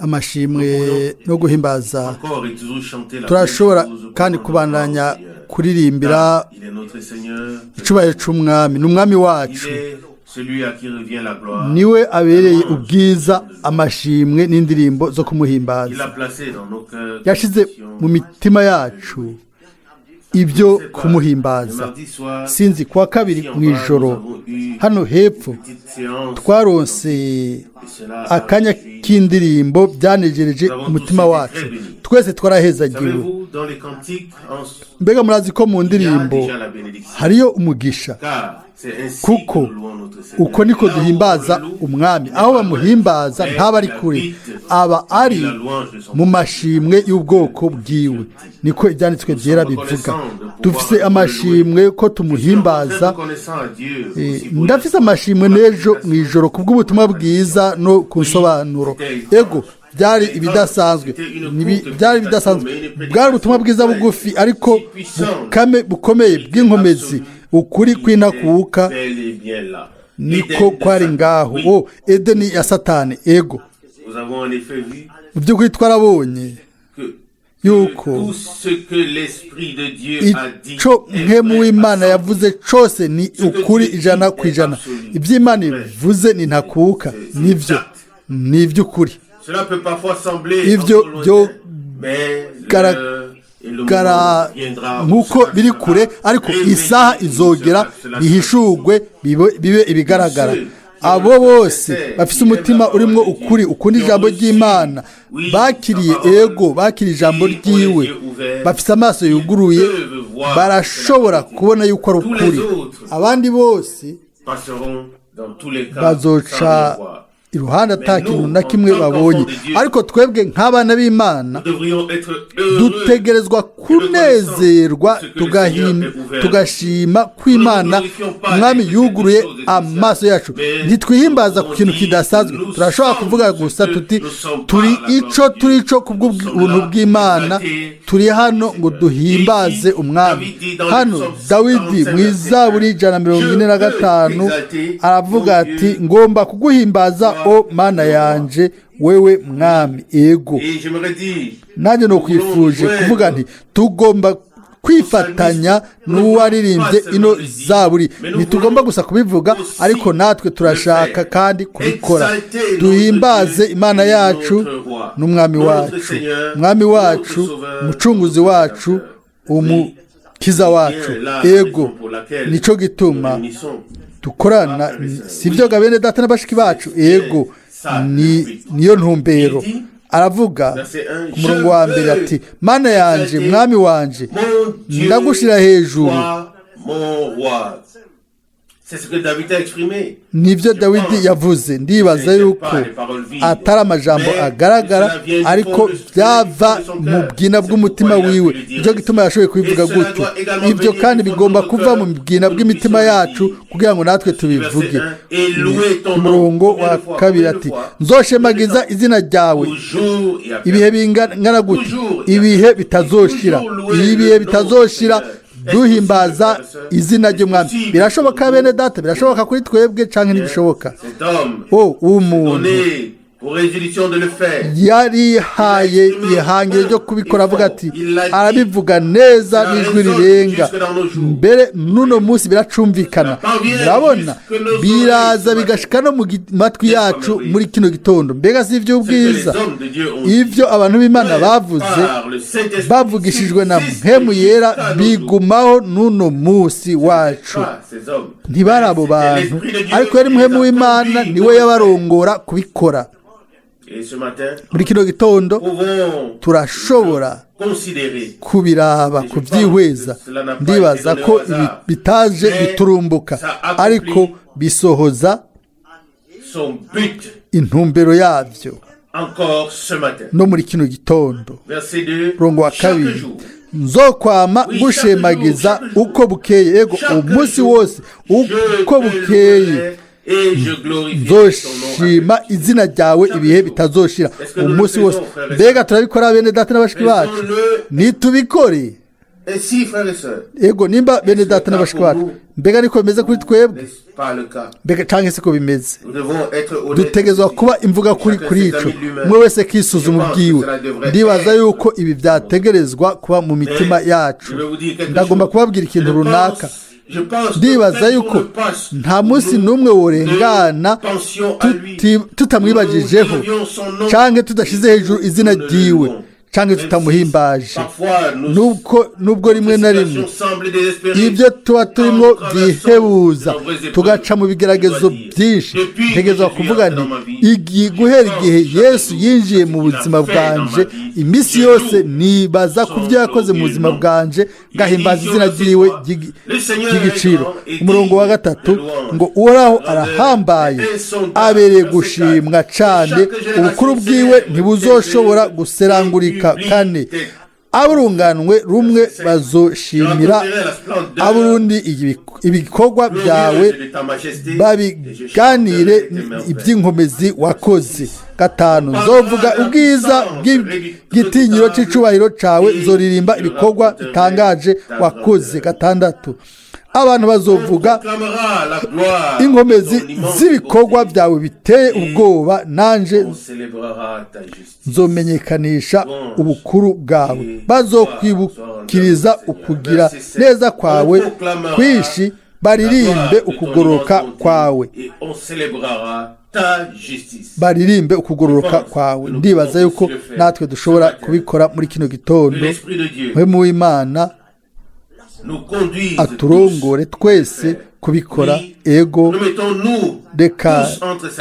amashimwe no guhimbaza turashobora kandi kubandanya kuririmbira icubahiro c'umwami n'umwami wacu niwe abereye ubwiza amashimwe n'indirimbo zo kumuhimbaza yashize mu mitima yacu ibyo kumuhimbaza sinzi kuwa kabiri mu ijoro hano hepfo twaronse akanya k'indirimbo byanejereje umutima wacu twese twarahezagiwe mbega murazi ko mu ndirimbo hariyo umugisha kuko uko niko duhimbaza umwami aho bamuhimbaza ntaba ari kure aba ari mu mashimwe y'ubwoko bwiwe niko ibyanditswe byera bivuga dufise amashimwe ko tumuhimbaza ndafise amashimwe n'ejo mu ijoro kubw'ubutumwa bwiza no ku nsobanuro ego byari ibidasanzwe bwari ubutumwa bwiza bugufi ariko bukomeye bw'inkomezi ukuri kw'intakuka niko kwari ngaho edeni ya satani ego by'ukuri twarabonye yuko ico mpemu w'Imana yavuze cose ni ukuri 100%. Ivy'Imana ivuze ni ntakuka ni ivy'ukuri. Ivyo byo gara nkuko biri kure ariko isaha izogera bihishurwe bibe ibigaragara. Abo bose bafise umutima urimo ukuri ukundi ijambo ry'Imana bakiriye bakiriye ijambo ryiwe bafise amaso yuguruye barashobora kubona yuko ari ukuri. Abandi bose bazoca iruhande atakintu na kimwe babonye, ariko twebwe nk'abana b'Imana dutegerezwa kunezerwa tugashima kw'Imana umwami yuguruye amaso yacu. Ntitwihimbaza ku kintu kidasanzwe, turashobora kuvuga gusa tuti turi ico kubw'ubuntu bw'Imana, turi hano ngo duhimbaze umwami. Hano Dawidi mw'Izaburi 145 aravuga ati ngomba kuguhimbaza o mana yanje wewe mwami. Ego nanjye no kwifuje kuvuga nti tugomba kwifatanya n'uwaririmbye ino zaburi. Ntitugomba gusa kubivuga ariko natwe turashaka kandi kubikora. Duhimbaze Imana yacu n'umwami wacu, mwami wacu, mucunguzi wacu, umukiza wacu. Ego nico gituma dukorana, sivyo gabene data n'abashiki bacu. Ego niyo ntumbero. Aravuga ku murongo wa mbere ati mana yanje mwami wanje ndagushira hejuru. Nivyo Dawidi yavuze. Ndibaza yuko atari amajambo agaragara ariko byava mu bwina bw'umutima wiwe, nicyo gituma yashoboye kubivuga gutyo. Ibyo kandi bigomba kuva mu bwina bw'imitima yacu kugira ngo natwe tubivuge. Ku murongo wa kabiri ati nzoshemagiza izina ryawe ibihe bingana gute, ibihe bitazoshira. Ibihe bitazoshira duhimbaza izina ry'umwami. Birashoboka bene data, birashoboka kuri twebwe canke ntibishoboka. Umuntu yari haye ihangire ryo kubikora, avuga ati arabivuga neza n'ijwi rirenga. Mbere nuno munsi biracumvikana, murabona biraza bigashika no mu matwi yacu muri kino gitondo. Mbega si ivy'ubwiza ivyo abantu b'Imana bavuze, bavugishijwe na mpemu yera, bigumaho nuno munsi wacu. Ntibari abo bantu ariko yari mpemu w'Imana, niwe yabarongora kubikora. Muri kino gitondo turashobora kubiraba, kubyihweza. Ndibaza ko bitaje biturumbuka ariko bisohoza intumbero yabyo. No muri kino gitondo rongo wa kabiri nzokwama gushemagiza uko bukeye. Ego umunsi wose uko bukeye nzoshima izina ryawe ibihe bitazoshira. Umunsi wose. Mbega turabikora bene data n'abashiki bacu? Nitubikore. ego nimba bene data n'abashiki bacu mbega niko bimeze kuri twebwe mbega cyangwa se ko bimeze dutegerezwa kuba imvuga kuri ico umwe wese kisuzuma ubwiwe ndibaza yuko ibi byategerezwa kuba mu mitima yacu ndagomba kubabwira ikintu runaka ndibaza yuko nta munsi n'umwe worengana tutamwibajijeho cyangwa tudashize hejuru izina ryiwe cyangwa tutamuhimbaje nubwo rimwe na rimwe ibyo tuba turimo byihebuza tugaca mu bigeragezo byinshi ntegerezwa kuvuga nti guhera igihe Yesu yinjiye mu buzima bwanje iminsi yose nibaza ku byo yakoze mu buzima bwanje ngahimbaza izina ryiwe ry'igiciro. Umurongo wa 3 ngo Uhoraho arahambaye abereye gushimwa cyane ubukuru bwiwe ntibuzoshobora guserangurika. 4 aburunganwe rumwe bazoshimira aburundi ibikorwa byawe babiganire iby'inkomezi wakoze. 5 nzovuga ubwiza bw'igitinyiro cy'icubahiro cawe nzoririmba ibikorwa bitangaje wakoze. 6 abantu bazovuga inkomezi z'ibikorwa byawe biteye ubwoba nanje nzomenyekanisha ubukuru bwawe. Bazokwibukiriza ukugira neza kwawe kwishi baririmbe ukugoroka kwawe. Baririmbe ukugororoka kwawe. Ndibaza yuko natwe dushobora kubikora muri kino gitondo. Mwene w'Imana aturongore twese kubikora. Ego reka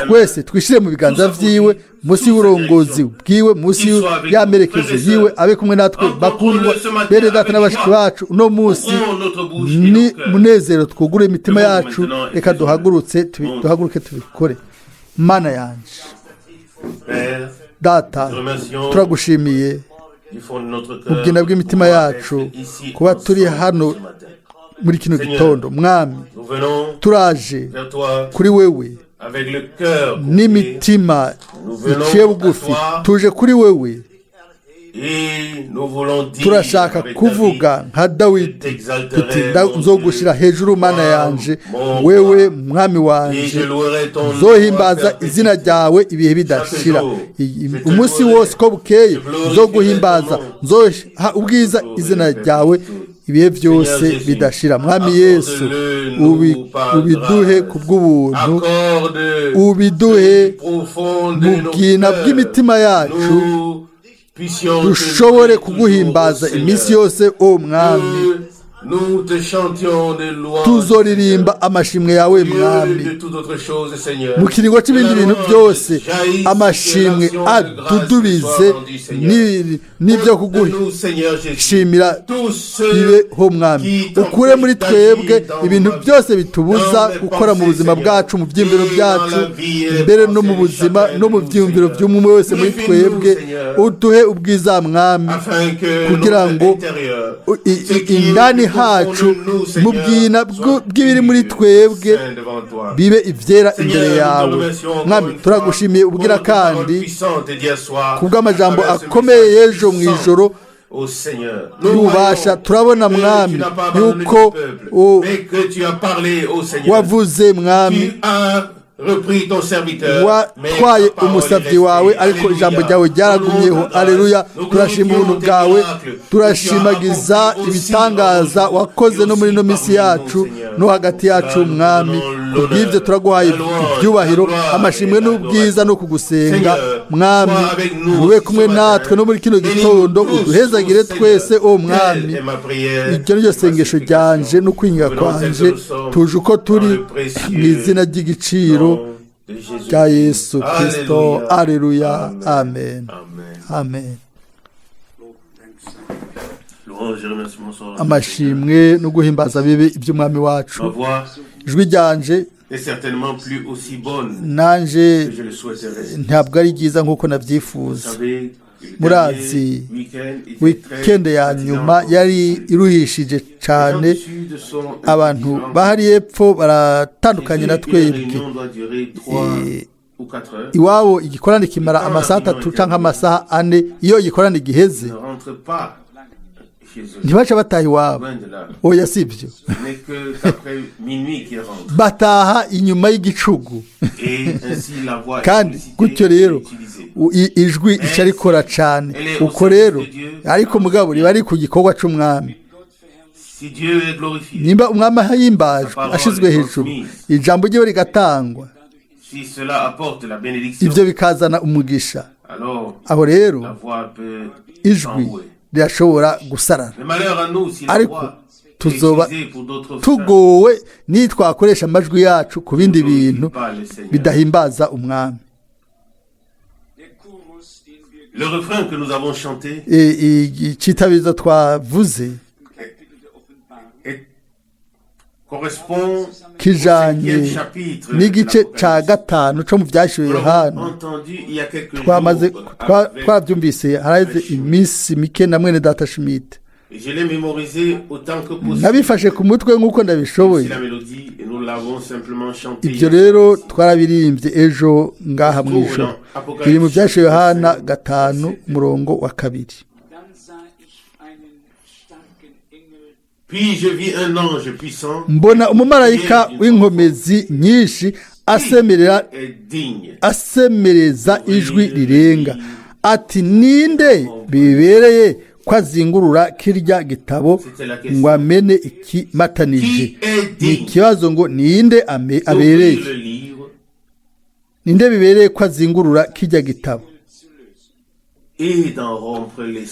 twese twishire mu biganza vyiwe musi y'uburongozi bwiwe musi y'amerekezo yiwe abe kumwe natwe bakundwa bene data n'abashiki bacu. Uno musi ni munezero twugure imitima yacu. Reka duhaguruke tubikore. Mana yanje data turagushimiye ubwina bw'imitima yacu kuba turi hano muri kino gitondo. Mwami turaje kuri wewe n'imitima iciye bugufi tuje kuri wewe. Turashaka kuvuga nka Dawidi tuti nzogushira hejuru Mana yanje wewe mwami wanje nzohimbaza izina ryawe ibihe bidashira. Umunsi wose ko bukeye nzoguhimbaza nzoha ubwiza izina ryawe ibihe byose bidashira. Mwami Yesu ubiduhe kubw'ubuntu ubiduhe mu bwina bw'imitima yacu dushobore kuguhimbaza iminsi yose o mwami. Tuzoririmba amashimwe yawe mwami mu kiringo cy'ibindi bintu byose. Amashimwe adudubize n'ibyo kugushimira bibeho mwami. Ukure muri twebwe ibintu byose bitubuza gukora mu buzima bwacu mu by'imbero byacu mbere no mu buzima no mu by'imbero by'umwe wese muri twebwe. Uduhe ubwiza mwami kugira ngo indani hacu mu bwina bw'ibiri muri twebwe bibe ivyera imbere yawe. Mwami turagushimiye ubwira kandi kubw'amajambo akomeye y'ejo mu ijoro y'ububasha. Turabona mwami yuko wavuze mwami watwaye umusabyi wawe ariko ijambo ryawe ryaragumyeho. Aleluya. Turashima ubuntu bwawe turashimagiza ibitangaza wakoze no muri no misi yacu no hagati yacu mwami. Kubw'ibyo turaguhaye ibyubahiro amashimwe n'ubwiza no kugusenga mwami. Ube kumwe natwe no muri kino gitondo uduhezagire twese o mwami. Iryo niryo sengesho ryanje no kwinga kwanje tuje uko turi mu izina ry'igiciro rya Yesu Kristo. Aleluya. Amen. Amen. Amashimwe no guhimbaza bibe iby'umwami wacu. Ijwi ryanje nanje ntabwo ari ryiza nk'uko nabyifuza. Murazi weekend ya nyuma yari iruhishije cyane. Abantu bahari epfo baratandukanye na twebwe. Iwabo igikorane kimara amasaha 3 canke amasaha 4. Iyo igikorane giheze ntibaca bataha iwabo oya si ibyo bataha inyuma y'igicugu kandi gutyo rero ijwi ica rikora cyane uko rero ariko mugabo riba ari ku gikorwa cy'umwami nimba umwami ahimbajwe ashizwe hejuru ijambo ryiwe rigatangwa ibyo bikazana umugisha aho rero ijwi rirashobora gusarara ariko tuzoba tugowe nitwakoresha amajwi yacu ku bindi bintu bidahimbaza umwami. Le refrain que nous avons chanté icyitabirizo twavuze correspond kijanye n'igice ca gatanu co mu Ivyahishuriwe Yohana twabyumvise haraheze iminsi mike na Mwene Data Schmidt nabifashe ku mutwe nk'uko ndabishoboye ibyo rero twarabirimbye ejo ngaha mu ijoro biri mu Ivyahishuriwe Yohana 5:2. Mbona umumarayika w'inkomezi nyinshi asemereza ijwi rirenga ati ninde bibereye ko azingurura kirya gitabo ngo amene ikimatanije. Ni ikibazo ngo ninde abereye, ninde bibereye ko azingurura kirya gitabo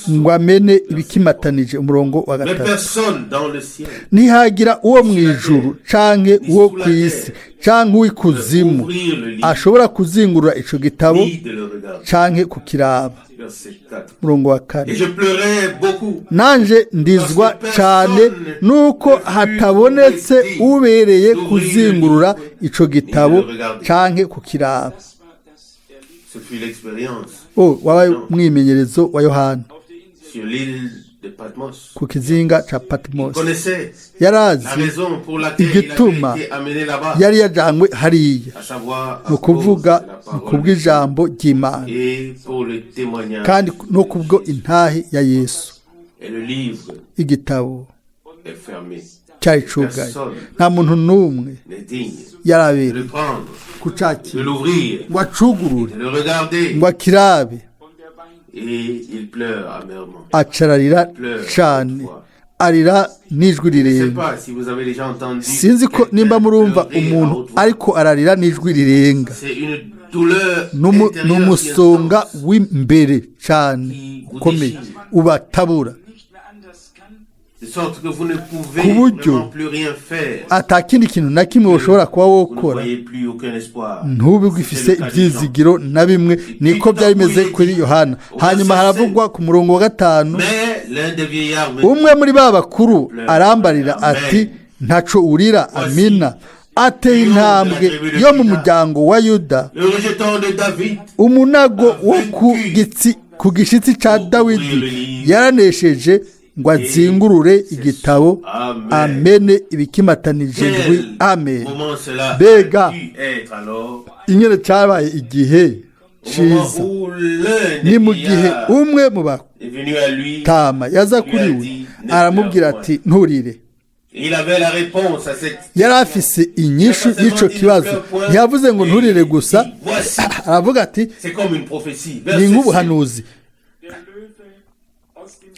ngo amene ibikimatanije. Umurongo wa 3. Ntihagira uwo mu ijuru canke uwo ku isi canke uw'ikuzimu ashobora kuzingurura ico gitabo canke kukiraba. Umurongo wa 4. Nanje ndizwa cane nuko hatabonetse ubereye kuzingurura ico gitabo canke kukiraba. Wabaye mwimenyerezo wa Yohana ku kizinga ca Patmos. Yarazi igituma yari yajanywe hariya mu kuvuga kubw'ijambo ry'Imana kandi no kubwo intahe ya Yesu. Igitabo cyari cugaye, nta muntu n'umwe yarabera kucakira ngo acugurure ngo akirabe. Acararira cane, arira n'ijwi rirenga. Sinzi ko nimba murumva umuntu ariko ararira n'ijwi rirenga. N'umusonga w'imbere cane ukomeye ubatabura ku buryo atakindi kintu na kimwe ushobora kuba wokora, ntube ugifise ibyizigiro na bimwe. Niko byari bimeze kuri Yohana. Hanyuma haravugwa ku murongo wa 5, umwe muri ba bakuru arambarira ati ntaco urira. Amina. Ateye intambwe yo mu muryango wa Yuda, umunago wo ku gishitsi ca Dawidi yaranesheje ngo azingurure igitabo amene ibikimatanije ndwi. Amen. Bega inyene cyabaye igihe ciza, ni mu gihe umwe mu batama yaza kuri we aramubwira ati nturire. Yari afise inyishu y'ico kibazo. Ntiyavuze ngo nturire gusa, aravuga ati ni nk'ubuhanuzi.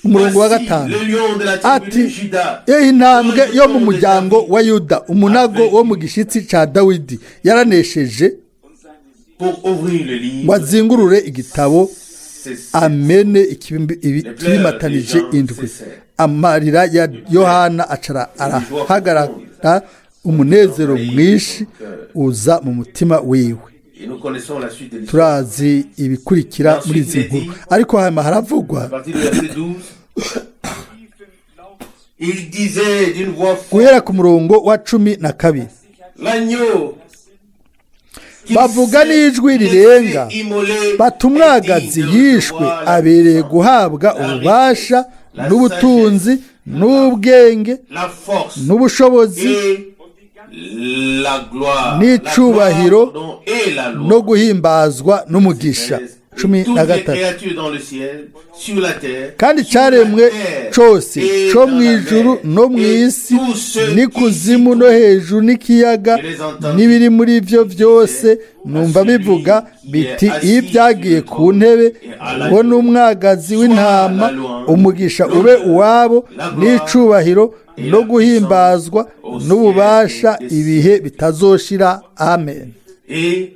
Umurongo wa 5 ati intambwe yo mu muryango wa Yuda, umunago wo mu gishitsi ca Dawidi yaranesheje ngo azingurure igitabo amene ikibimatanije indwi. Amarira ya Yohana acara arahagarara, umunezero mwinshi uza mu mutima wiwe. Turazi ibikurikira muri izi nkuru, ariko hama haravugwa guhera ku murongo wa 12. Bavuga n'ijwi rirenga bati umwagazi yishwe abereye guhabwa ububasha n'ubutunzi n'ubwenge n'ubushobozi n'icubahiro no guhimbazwa n'umugisha. cumi na toutes les gatatu créatures dans le ciel, sur la terre, kandi sur la cyaremwe terre cyose et cyo dans mu la ijuru mer, no mu et isi tous ceux n'ikuzimu qui no s'y hejuru n'ikiyaga Je les entends n'ibiri muri byo byose numva bivuga biti iyo ibyagiye ku ntebe uwo ni umwagazi w'intama umugisha ube uwabo n'icubahiro no guhimbazwa n'ububasha ibihe bitazoshira amen. et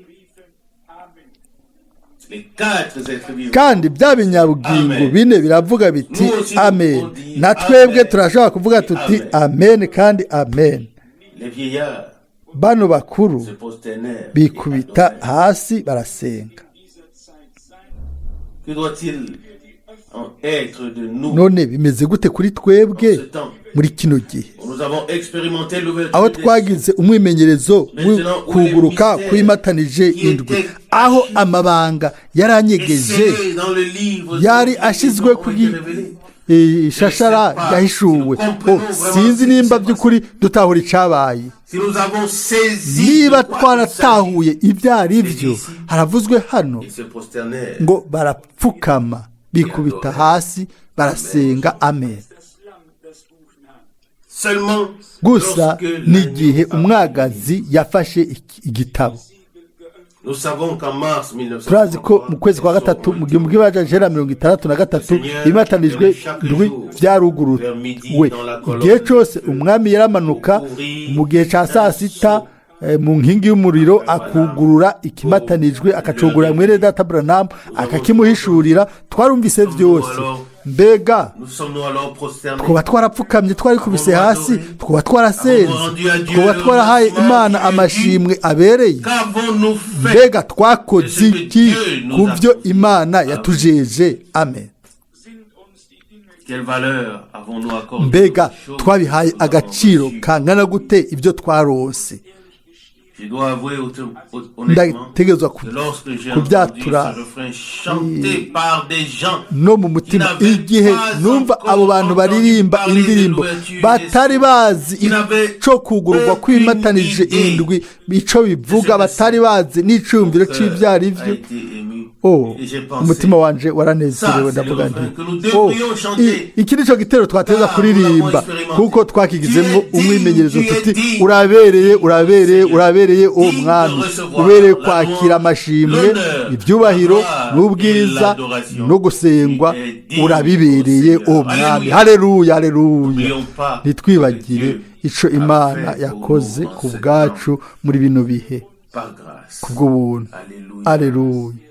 les quatre êtres vivants. kandi bya binyabugingo bine biravuga biti amen. na twebwe turashobora kuvuga tuti amen kandi amen. Les vieillards bano bakuru se prosternèrent. bikubita hasi barasenga. Que doit-il en être de nous none bimeze gute kuri en twebwe ce temps? muri kino gihe Nous avons expérimenté aho l'ouverture des twagize umwimenyerezo kuguruka kwimatanije indwi, aho amabanga yaranyegeje cieux dans le livre yari ashizwe ku ishashara yahishuwe. Sinzi nimba by'ukuri dutahura icabaye. Si nous avons saisi niba de quoi il twaratahuye ibyo ari byo, haravuzwe hano s'agit, ils se prosternèrent. ngo barapfukama bikubita hasi barasenga amen. Seulement gusa lorsque n'igihe l'agneau umwagazi yafashe igitabo. Nous savons qu'en mars 1933, turazi ko mu kwezi kwa gatatu mu gihumbi kimwe magana mirongo itandatu na gatatu ibimatanijwe ndwi byaruguruwe. Igihe cyose umwami yaramanuka mu gihe cya saa sita mu nkingi y'umuriro akugurura ikimatanijwe akacugurura Mwene Data Branham akakimuhishurira. Twarumvise byose. Mbega twaba twarapfukamye twari kubise hasi, twaba twarasenze, twaba twarahaye Imana amashimwe abereye. Mbega twakoze iki ku byo Imana yatujeje amen. Mbega twabihaye agaciro kangana gute ibyo twarose. ndategerezwa kubyatura no mu mutima igihe numva abo bantu baririmba indirimbo batari bazi ico kugurwa kwimatanije indwi ico bivuga, batari bazi n'icumviro c'ivyari vyo. umutima wanje waranezerewe ndavuga nti iki nico gitero twateza kuririmba kuko twakigizemo umwimenyerezo tuti urabereye urabereye urabereye uwo mwami, ubereye kwakira amashimwe ibyubahiro n'ubwiza no gusengwa, urabibereye uwo mwami. haleluya haleluya. ntitwibagire ico Imana yakoze ku bwacu muri bino bihe kubw'ubuntu. haleluya.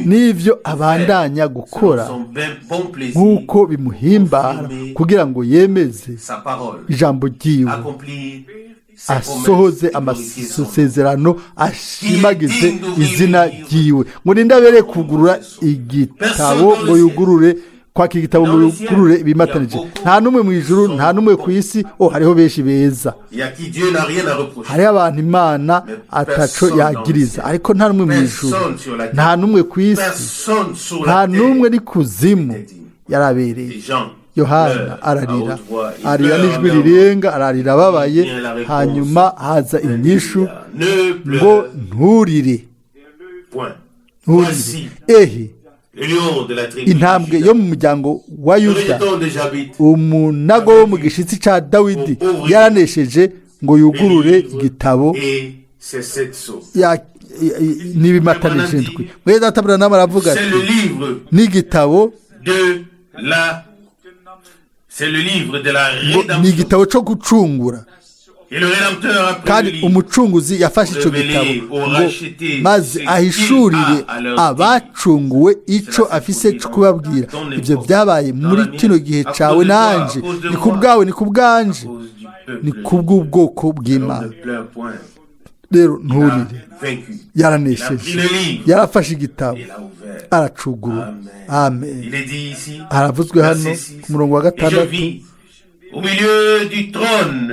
n'ibyo abandanya gukora nk'uko bimuhimbara kugira ngo yemeze ijambo ryiwe, asohoze amasezerano, ashimagize izina ryiwe. ngo nindabereye kugurura igitabo ngo yugurure kwakira igitabo ngo yugurure ibimatanije. nta n'umwe mu ijuru nta n'umwe ku isi. hariho benshi beza, hariho abantu Imana ataco yagiriza, ariko nta n'umwe mu ijuru nta n'umwe ku isi nta n'umwe ni kuzimu yarabereye. Yohana ararira n'ijwi rirenga, ararira ababaye. hanyuma haza inyishu ngo nturire ehe intambwe yo mu muryango wa Yuda, umunago wo mu gishitsi ca Dawidi yaranesheje ngo yugurure igitabo n'ibimatanije indwi. Mwene Data Branham aravuga ati n'igitabo ni igitabo cyo gucungura, kandi umucunguzi yafashe icyo gitabo ngo maze ahishurire abacunguwe icyo afise cyo kubabwira. ibyo byabaye muri kino gihe cawe nanje, ni ku bwawe, ni ku bwanje, ni ku bw'ubwoko bw'Imana. rero nturire, yaranesheje, yarafashe igitabo aracugurura. amen. haravuzwe hano ku murongo wa 6,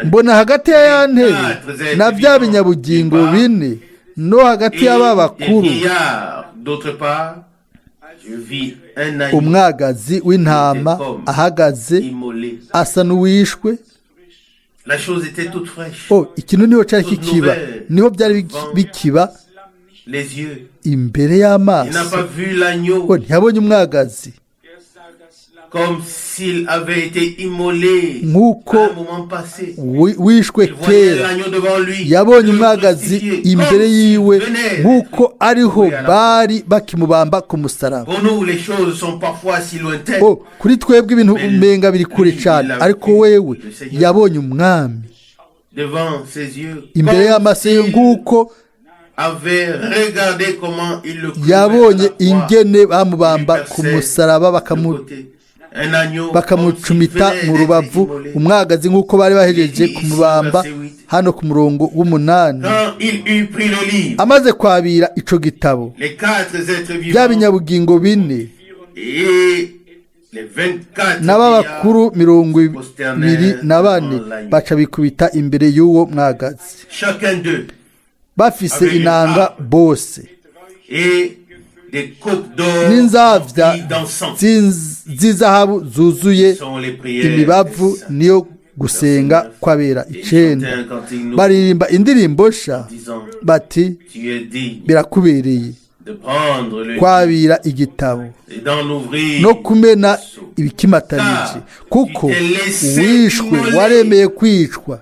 mbona hagati ya ntebe na bya binyabugingo bine no hagati y'aba bakuru umwagazi w'intama ahagaze asa n'uwishwe, La chose était toute fraîche. ikintu niho cyari kikiba, niho byari bikiba Les yeux. imbere Il n'a y'amaso. pas vu l'agneau Ntiyabonye umwagazi comme s'il avait été immolé à nk'uko un moment passé. wishwe Il voyait kera. l'agneau devant lui. Yabonye le umwagazi crucifié, imbere comme yiwe s'il venait nk'uko ariho d'être voué à la bari bakimubamba ku musaraba. Pour nous, les choses sont parfois si lointaines. Kuri twebwe ibintu umenga biri kure cyane, ariko wewe yabonye umwami Devant ses yeux, imbere comme y'amaso ye, s'il nk'uko avait regardé comment il le clouait yabonye à la croix. ingene bamubamba ku musaraba Un agneau bakamucumita comme s'il mu venait rubavu, d'être immolé. umwagazi nk'uko bari bahejeje kumubamba hano ku murongo w'umunani. Quand il eut pris le livre, Amaze kwabira ico gitabo, les 4 êtres bya vivants binyabugingo bine et les 24 n'ababakuru vieillards 24 baca bikubita imbere y'uwo mwagazi, chacun d'eux bafise inanga bose et des coupes d'or n'inzavya remplies d'encens. z'izahabu zuzuye Sont les prières imibavu des saints. niyo gusenga kwabera Et icenda. chantaient un cantique nouveau, Baririmba indirimbo sha disant, bati tu es digne birakubereye de prendre le livre kwabira igitabo et d'en ouvrir no kumena le sceau. ibikimatanije, kuko wishwe waremeye kwicwa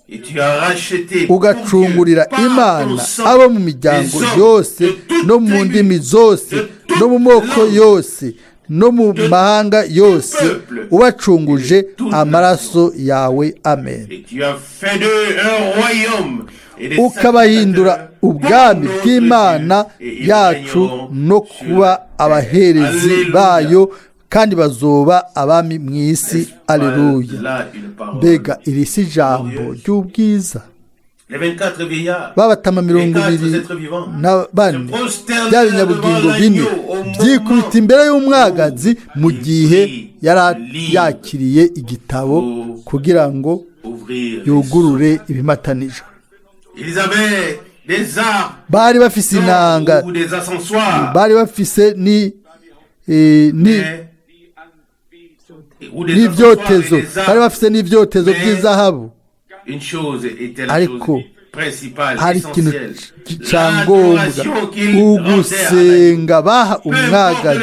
Et tu as racheté ugacungurira pour Dieu, par ton Imana sang, abo mu miryango les hommes yose de toutes no mu tribus, ndimi zose de toutes no mu moko langues, yose no mu de mahanga yose, peuple, ubacunguje et de toutes amaraso yawe. Amen. et tu as fait d'eux un royaume et des Ukabahindura sacrificateurs ubwami pour notre bw'Imana Dieu, et ils yacu régneront no sur kuba la terre. abaherezi Alléluia. bayo, kandi bazoba abami mu isi. N'est-ce pas Aleluya. là une parole? Mbega iri si ijambo ry'ubwiza. Les 24 vieillards, Babatama les mirongo 4 ibiri êtres vivants, na bane se prosternèrent bya devant binyabugingo bine l'agneau au byikubita moment imbere y'umwagazi mu gihe yari yakiriye igitabo kugira ngo ouvrir les yugurure ibimatanijwe. Ils avaient des arcs Bari bafise inanga, ou des accessoires, bari bafise ou des n'ivyotezo, accessoires et des bari arcs. bafise n'ivyotezo by'izahabu. Une chose était la Ariko chose principale, hari ikintu essentielle. ca ngombwa, ugusenga baha umwagazi.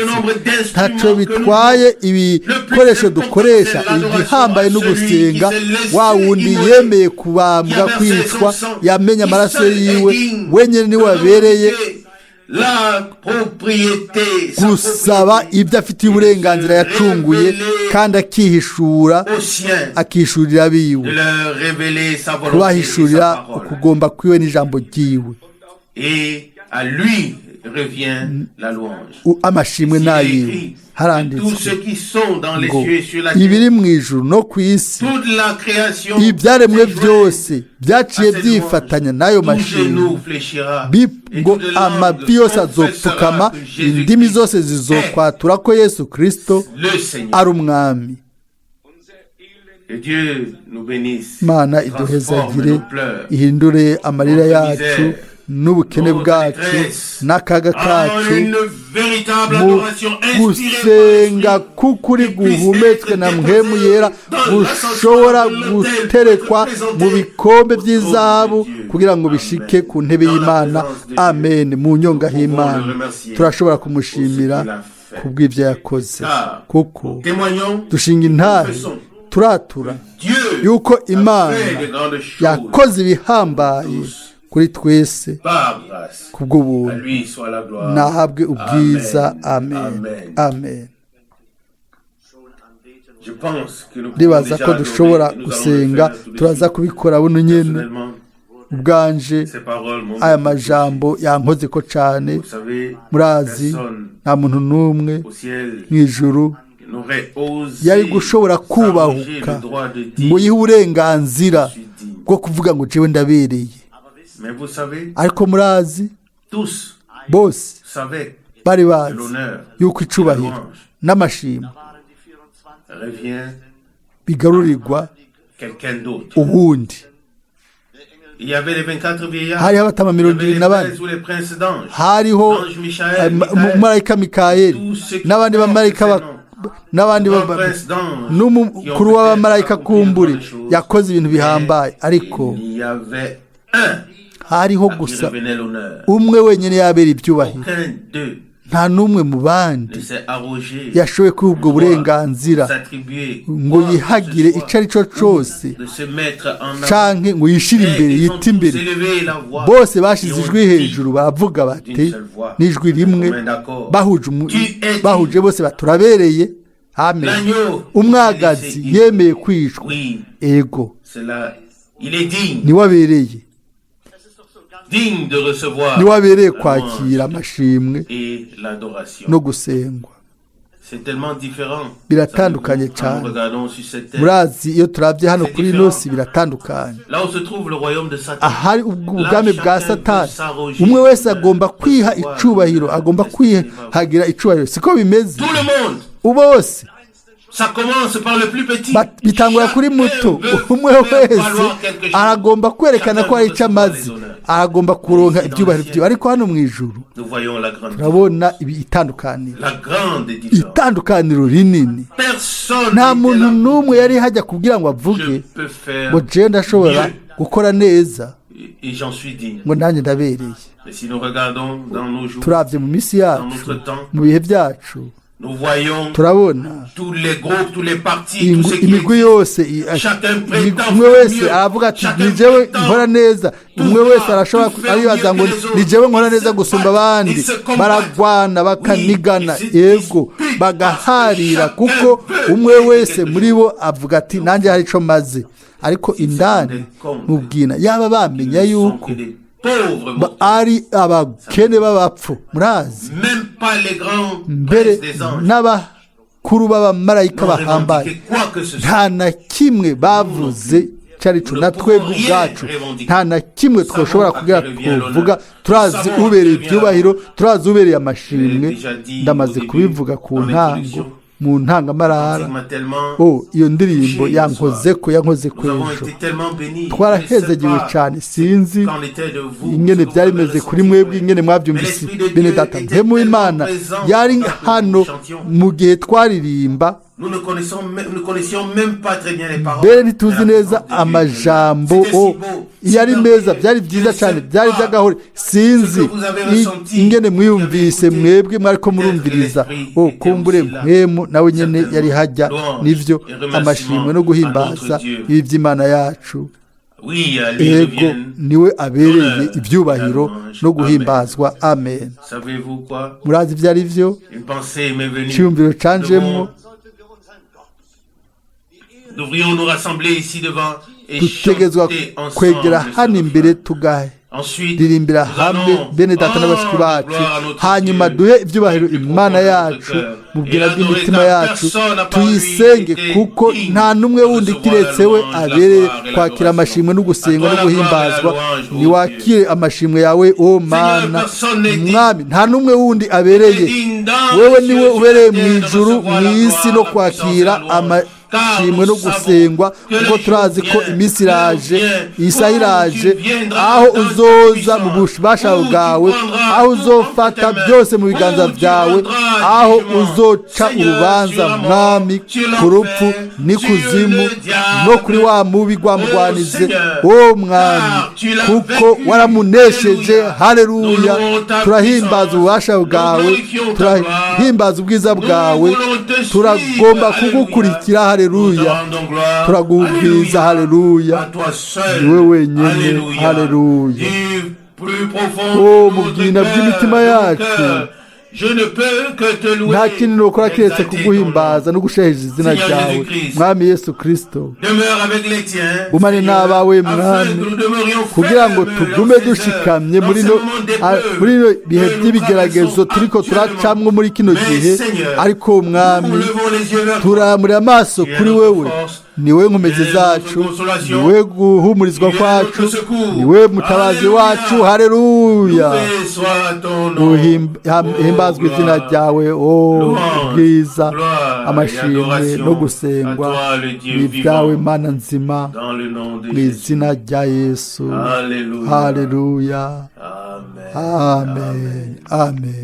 Ntaco bitwaye ibikoresho dukoresha, igihambaye n'ugusenga wa wundi yemeye kubambwa, kwicwa, yamenye amaraso yiwe, wenyene niwe wabereye La propriété, gusaba ibyo afitiye uburenganzira yacunguye, kandi akihishura, akishurira abiwe, de leur révéler sa volonté et kubahishurira sa parole. ukugomba kwiwe n'ijambo ryiwe. Et à lui revient la louange. Amashimwe Il est n'ayiwe. écrit, tous Haranditswe ceux qui sont dans les ngo cieux et sur la ibiri terre, mu ijuru no ku isi, toute la création, ibyaremwe s'est byose jointe byaciye à cette byifatanya louange. n'ayo Tout mashimwe, genou fléchira, et ngo toute langue amavi yose azopfukama, confessera que Jésus indimi Christ zose zizokwatura ko Yesu Kristo le Seigneur. ari umwami. Que Dieu nous bénisse, Imana transforme iduhezagire, nos pleurs, ihindure amarira yacu misère, n'ubukene notre bwacu détresse, n'akaga en kacu, une véritable mu adoration inspirée gusenga par l'Esprit, k'ukuri qui puisse guhumetswe être na déposée mpwemu yera, dans gushobora l'ascension de l'autel, guterekwa présentée mu bikombe au trône by'izahabu de Dieu. kugira ngo bishike Amen. ku ntebe Dans la y'Imana. présence de Dieu. Amen. Mu nyonga Nous pouvons y'Imana le remercier turashobora pour kumushimira ce qu'il a fait. kubw'ibyo yakoze, Car kuko témoignons, dushinga intahe, confessons, turatura Dieu yuko a Imana fait de grandes choses yakoze ibihambaye kuri twese par grâce. À kubw'ubuntu. lui soit la gloire. Nahabwe ubwiza. Amen. Amen. Amen. Amen. Je pense que nous pouvons ndibaza déjà ko dushobora adorer, et nous allons le gusenga, faire tout de turaza suite. kubikora buno nyene. Personnellement, Ubwanje ces paroles m'ont aya beaucoup majambo yankoze ko cane. touché. Vous savez, Murazi personne nta muntu n'umwe au ciel mu ijuru n'aurait osé yari gushobora s'arroger kubahuka le droit de ngo dire yihe uburenganzira je suis digne. bwo kuvuga ngo jewe ndabereye. Mais vous savez, Ariko murazi tous bose savaient bari que bazi l'honneur, yuko la icubahiro louange n'amashimwe revient bigarurirwa quelqu'un d'autre. ubundi. Il y avait les 24 vieillards, Hariho abatama il y mirongo avait ibiri les na bane, princes ou les princes d'anges, hariho l'ange Michael, Michael, umumarayika Mikayeli tous ceux qui n'abandi portent bamarayika ces noms. n'abandi n'umukuru w'abamarayika kumburi yakoze ibintu bihambaye, ariko hariho gusa umwe wenyine yabera ibyubahiro. Nta n'umwe mu bandi yashoboye kuri ubwo burenganzira ngo yihagire icyo ari cyo cyose canke ngo yishire imbere, yite imbere. Bose bashize ijwi hejuru, baravuga bati n'ijwi rimwe, bahuje bose baturabereye. Amen. Umwagazi yemeye kwicwa, ego niwe abereye, niwe abereye kwakira amashimwe no gusengwa. Biratandukanye cyane. Murazi iyo turabye hano kuri ino si biratandukanye. Ahari ubwami bwa Satani, umwe wese agomba kwiha icubahiro, agomba kwihagira icubahiro. Siko bimeze bose. Bitangura kuri muto. Umwe wese aragomba kwerekana ko ari icyo amaze, aragomba kuronka ibyubahiro byiwe. Ariko hano mu ijuru turabona itandukaniro rinini. Nta muntu n'umwe yari hajya kugira ngo avuge ngo je ndashobora gukora neza, ngo nanjye ndabereye. Turavye mu misi yacu, mu bihe byacu, turabona imigwi yose, umwe wese aravuga ati nijewe nkora neza. Umwe wese arashobora aribaza ngo nijewe nkora neza gusumba abandi. Baragwana bakanigana, yego bagaharira, kuko umwe wese muri bo avuga ati nanjye hari ico maze. Ariko indani mubwina yaba bamenya yuko ari abakene b'abapfu. Murazi mbere n'abakuru b'abamarayika bahambaye nta na kimwe bavuze cyarico, na twebwe ubwacu nta na kimwe twoshobora kugira kuvuga. Turazi ubereye ibyubahiro, turazi ubereye amashimwe. Ndamaze kubivuga ku ntango, mu ntangamarara. Iyo ndirimbo yankoze ko ejo twarahezagiwe cyane. Sinzi ingene byari bimeze kuri mwebwe, ingene mwabyumvise. Bene data, mpemu Imana yari hano mu gihe twaririmba. Mbere ntituzi neza amajambo yari meza, byari byiza cyane, byari by'agahore. Sinzi ingene mwiyumvise mwebwe mwariko murumviriza. Kumbure mpemu nawe nyene yari hajya n'ivyo amashimwe no guhimbaza ibi by'Imana yacu. Ego niwe abereye ibyubahiro no guhimbazwa. Amen. Murazi ibyo ari byo? Cyumviro canjemo dutegezwa kwegera hano imbere tugahirimbira hamwe bene data n'abashiki bacu, hanyuma duhe ibyubahiro Imana yacu mu bwira bw'imitima yacu, tuyisenge, kuko nta n'umwe wundi kiretse we abereye kwakira amashimwe no gusenga no guhimbazwa. Niwakire amashimwe yawe, o Mana Mwami, nta n'umwe wundi abereye. Wewe niwe ubereye mu ijuru, mu isi, no kwakira amashimwe no gusengwa, kuko turazi ko iminsi iraje, isaha iraje, aho uzoza mu bubasha bwawe, aho uzofata byose mu biganza byawe, aho uzoca urubanza Mwami ku rupfu n'ikuzimu no kuri wa mubi rwamurwanize, o Mwami, kuko waramunesheje. Haleluya. Turahimbaza ububasha bwawe, turahimbaza ubwiza bwawe, turagomba kugukurikira. Haleluya. Turagubwiza. Haleluya. Niwe wenyene. Haleluya. Mu bwina bw'imitima yacu nta kintu nokora kiretse kuguhimbaza no gusheheza izina ryawe, Mwami Yesu Kristo. Gumane n'abawe Mwami, kugira ngo tugume dushikamye muri bihe by'ibigeragezo turiko turacamwo muri kino gihe. Ariko Mwami, turamure amaso kuri wewe. Niwe nkomezi zacu, niwe guhumurizwa kwacu, niwe mutabazi wacu. Haleluya. Himbazwe izina ryawe, o bwiza. Amashimwe no gusengwa ni ibyawe Mana nzima, mu izina rya Yesu. Haleluya. Amen. Amen.